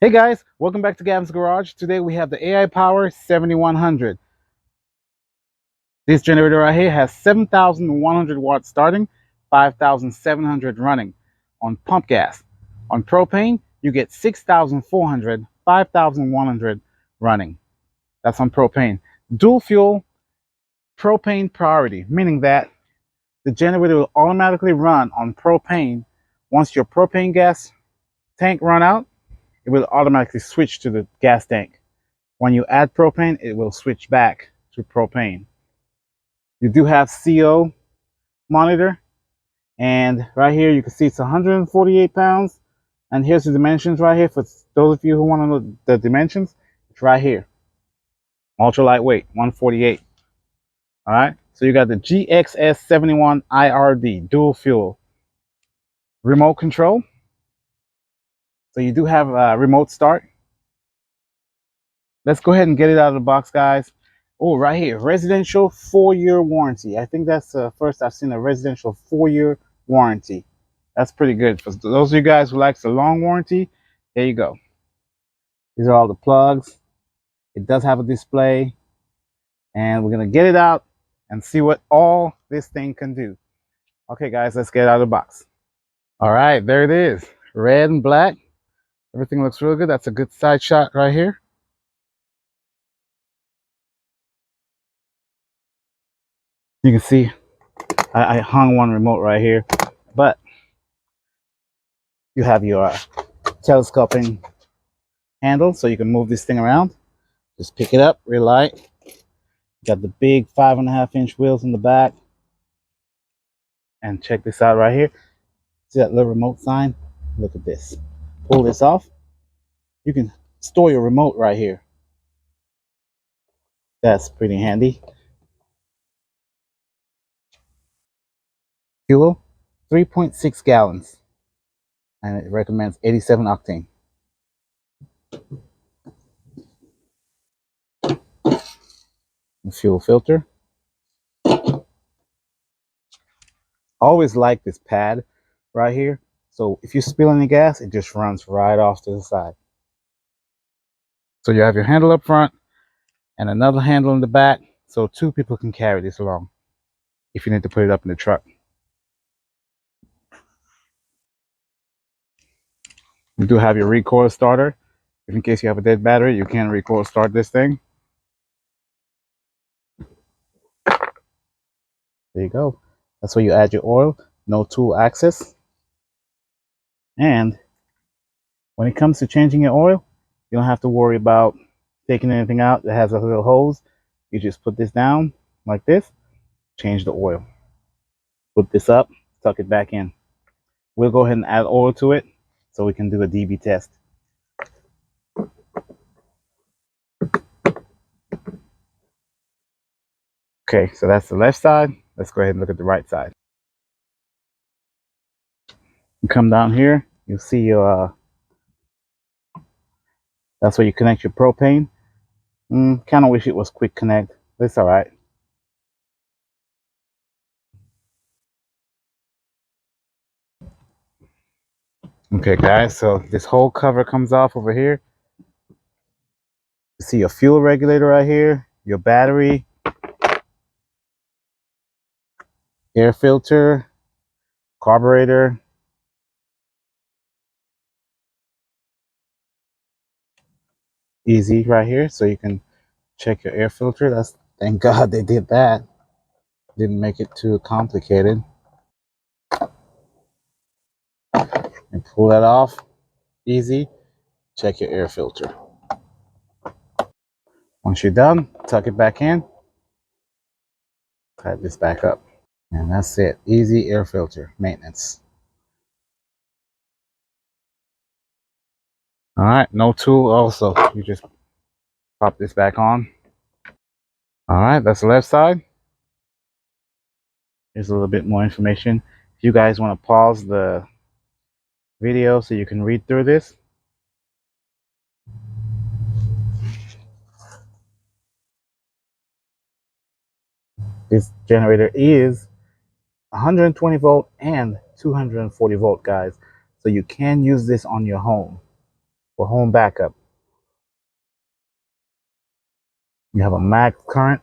Hey guys, welcome back to Gavin's Garage. Today we have the A-iPower 7100. This generator right here has 7,100 watts starting, 5,700 running on pump gas. On propane, you get 6,400, 5,100 running. That's on propane. Dual fuel propane priority, meaning that the generator will automatically run on propane. Once your propane gas tank run out, it will automatically switch to the gas tank. When you add propane, it will switch back to propane. You do have CO monitor, and right here you can see it's 148 pounds. And here's the dimensions right here for those of you who want to know the dimensions. It's right here. Ultra lightweight, 148. All right. So you got the GXS71iRD dual fuel remote control. So you do have a remote start. Let's go ahead and get it out of the box, guys. Oh, right here, residential 4-year warranty. I think that's the first I've seen a residential 4-year warranty. That's pretty good. For those of you guys who likes the long warranty, there you go. These are all the plugs. It does have a display, and we're gonna get it out and see what all this thing can do. Okay, guys, let's get it out of the box. All right, there it is, red and black. Everything looks real good. That's a good side shot right here. You can see I hung one remote right here, but you have your telescoping handle so you can move this thing around. Just pick it up real light. Got the big 5.5-inch wheels in the back. And check this out right here. See that little remote sign? Look at this. Pull this off. You can store your remote right here. That's pretty handy. Fuel, 3.6 gallons. And it recommends 87 octane. The fuel filter. Always like this pad right here. So if you spill any gas, it just runs right off to the side. So you have your handle up front and another handle in the back, so 2 people can carry this along if you need to put it up in the truck. You do have your recoil starter. If in case you have a dead battery, you can recoil start this thing. There you go. That's where you add your oil. No tool access. And when it comes to changing your oil, you don't have to worry about taking anything out that has a little hose. You just put this down like this, change the oil. Put this up, tuck it back in. We'll go ahead and add oil to it so we can do a DB test. Okay, so that's the left side. Let's go ahead and look at the right side. You come down here, you'll see your that's where you connect your propane. Kind of wish it was quick connect, but it's all right. Okay, guys, so this whole cover comes off over here. You see your fuel regulator right here, your battery, air filter, carburetor. Easy right here, so you can check your air filter. That's thank God they did that. Didn't make it too complicated. And pull that off. Easy. Check your air filter. Once you're done, tuck it back in. Tighten this back up. And that's it. Easy air filter maintenance. All right, no tool also. You just pop this back on. All right, that's the left side. Here's a little bit more information. If you guys want to pause the video so you can read through this. This generator is 120 volt and 240 volt, guys. So you can use this on your home for home backup. You have a max current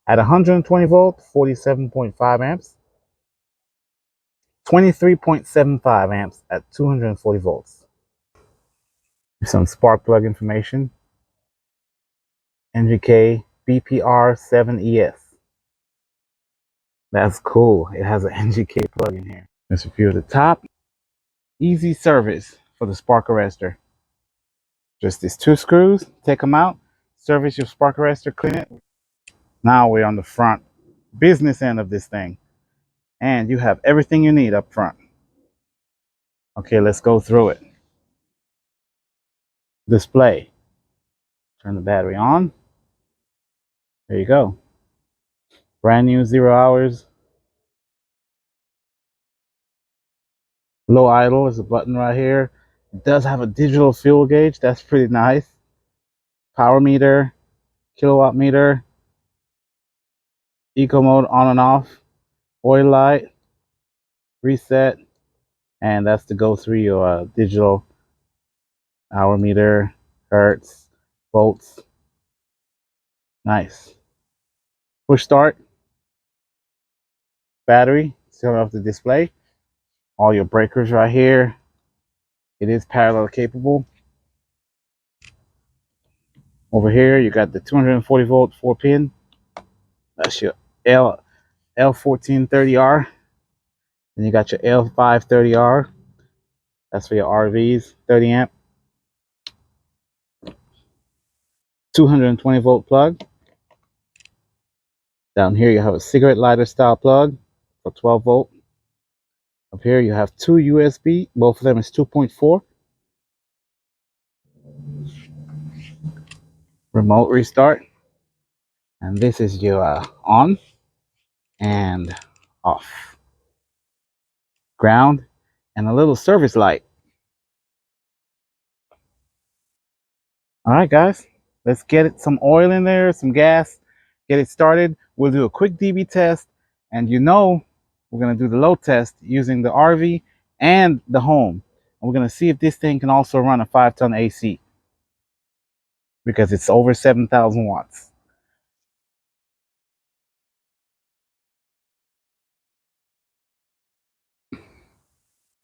at 120 volt, 47.5 amps, 23.75 amps at 240 volts. Some spark plug information. NGK BPR7ES. That's cool. It has an NGK plug in here. Let's review the top. Easy service for the spark arrestor. Just these two screws. Take them out. Service your spark arrestor. Clean it. Now we're on the front business end of this thing. And you have everything you need up front. Okay, let's go through it. Display. Turn the battery on. There you go. Brand new 0 hours. Low idle is a button right here. It does have a digital fuel gauge. That's pretty nice. Power meter, kilowatt meter, eco mode on and off, oil light, reset, and that's to go through your digital hour meter, hertz, volts. Nice. Push start. Battery, turn off the display. All your breakers right here. It is parallel capable. Over here, you got the 240 volt 4-pin. That's your L1430R. Then you got your L530R. That's for your RVs, 30 amp. 220 volt plug. Down here, you have a cigarette lighter style plug for 12 volt. Up here, you have two USB. Both of them is 2.4. Remote restart. And this is your on and off. Ground and a little service light. All right, guys, let's get it some oil in there, some gas, get it started. We'll do a quick DB test, and we're going to do the load test using the RV and the home. And we're going to see if this thing can also run a 5-ton AC because it's over 7,000 watts.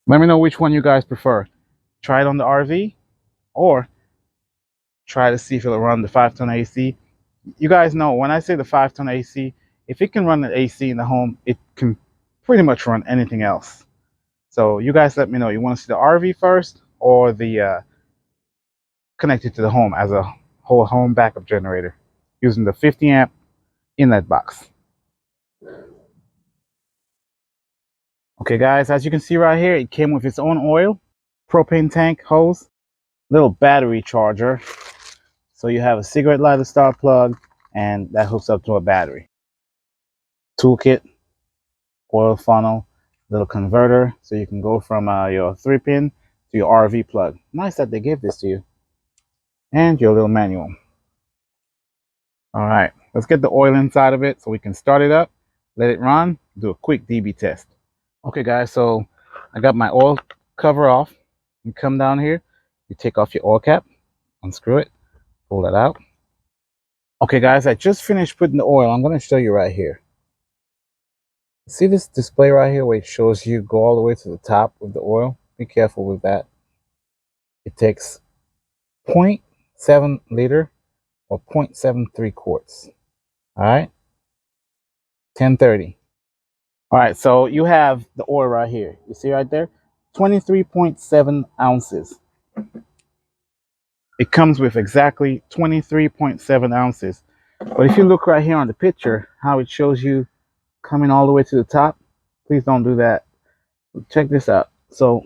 Let me know which one you guys prefer. Try it on the RV or try to see if it'll run the 5-ton AC. You guys know when I say the 5-ton AC, if it can run the AC in the home, it can pretty much run anything else. So you guys let me know. You want to see the RV first or the connected to the home as a whole home backup generator using the 50 amp inlet box. Okay guys, as you can see right here, it came with its own oil, propane tank hose, little battery charger. So you have a cigarette lighter style plug and that hooks up to a battery. Toolkit, oil funnel, little converter so you can go from your 3-pin to your RV plug. Nice that they gave this to you. And your little manual. All right, let's get the oil inside of it so we can start it up, let it run, do a quick DB test. Okay guys, so I got my oil cover off. You come down here, you take off your oil cap, unscrew it, pull that out. Okay guys, I just finished putting the oil. I'm going to show you right here. See this display right here where it shows you go all the way to the top with the oil? Be careful with that. It takes 0.7 liter or 0.73 quarts. All right, 1030. All right, so you have the oil right here. You see right there? 23.7 ounces. It comes with exactly 23.7 ounces. But if you look right here on the picture, how it shows you coming all the way to the top, please don't do that. Check this out. So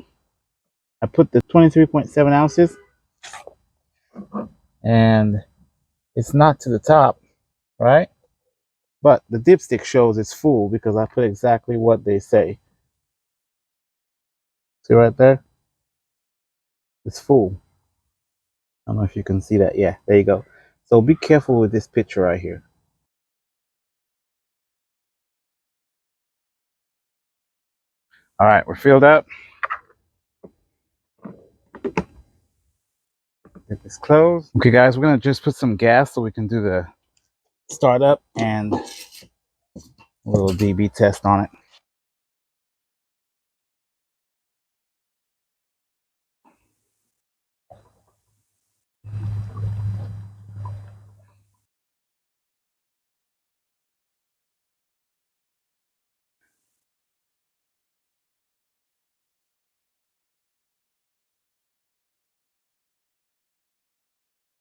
I put the 23.7 ounces and it's not to the top, right? But the dipstick shows it's full because I put exactly what they say. See right there? It's full. I don't know if you can see that. Yeah, there you go. So be careful with this picture right here. All right, we're filled up. Get this closed. Okay guys, we're gonna just put some gas so we can do the startup and a little dB test on it.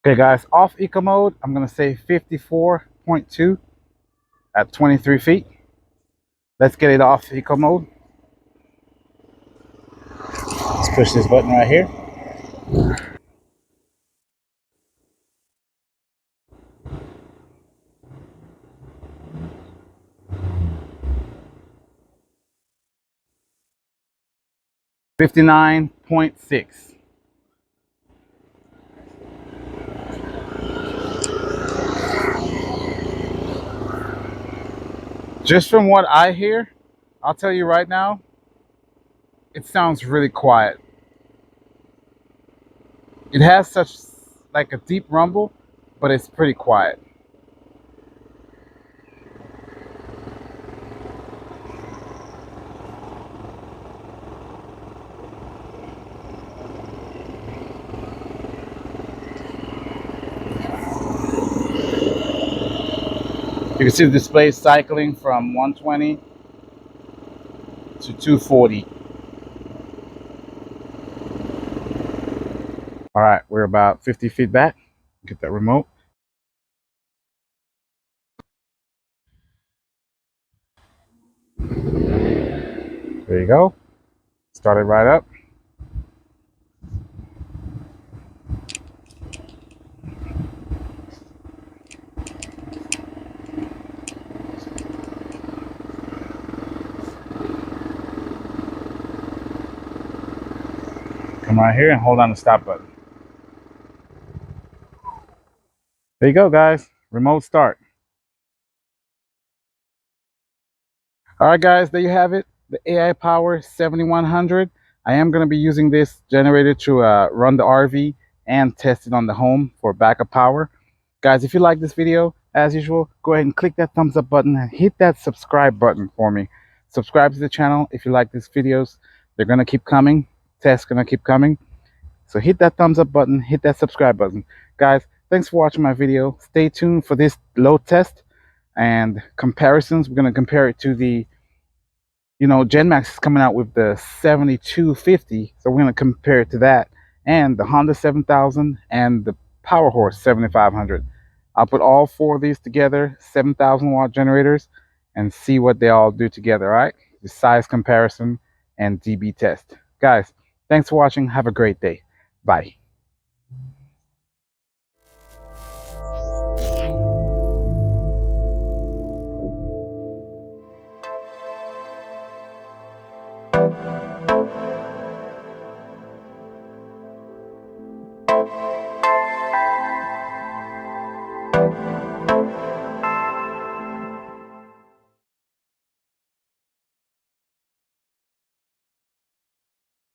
Okay guys, off eco mode, I'm gonna say 54.2 at 23 feet. Let's get it off eco mode. Let's push this button right here. $59.6. Just from what I hear, I'll tell you right now, it sounds really quiet. It has such like a deep rumble, but it's pretty quiet. You can see the display cycling from 120 to 240. All right, we're about 50 feet back. Get that remote. There you go. Start it right up. Come right here and hold on the stop button. There you go, guys. Remote start. All right, guys, there you have it. The A-iPower 7100. I am going to be using this generator to run the RV and test it on the home for backup power. Guys, if you like this video, as usual, go ahead and click that thumbs up button and hit that subscribe button for me. Subscribe to the channel if you like these videos. They're going to keep coming. Tests going to keep coming. So hit that thumbs up button, hit that subscribe button. Guys, thanks for watching my video. Stay tuned for this load test and comparisons. We're going to compare it to the, GenMax is coming out with the 7250. So we're going to compare it to that and the Honda 7000 and the Power Horse 7500. I'll put all four of these together, 7,000 watt generators, and see what they all do together, all right? The size comparison and dB test. Guys, thanks for watching. Have a great day. Bye.